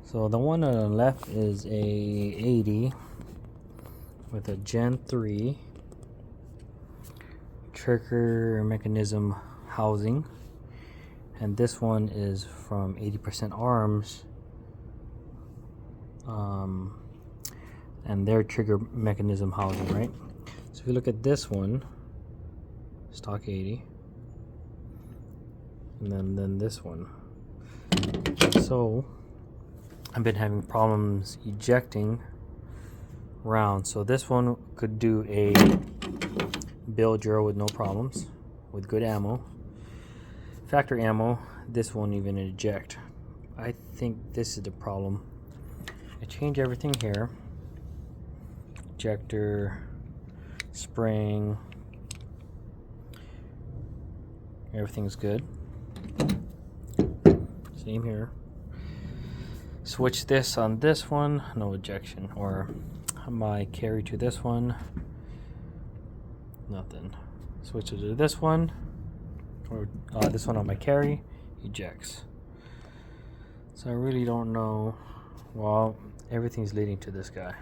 So the one on the left is a 80 with a Gen 3 trigger mechanism housing, and this one is from 80% Arms, and their trigger mechanism housing, right? So if you look at this one, stock 80, and then this one. So I've been having problems ejecting rounds. So this one could do a build drill with no problems, with good ammo, factory ammo. This won't even eject. I think this is the problem. I change everything here, ejector, spring, everything's good. Same here. Switch this on this one, no ejection. Or my carry to this one, nothing. Switch it to this one, or this one on my carry, ejects. So I really don't know. Well, everything's leading to this guy.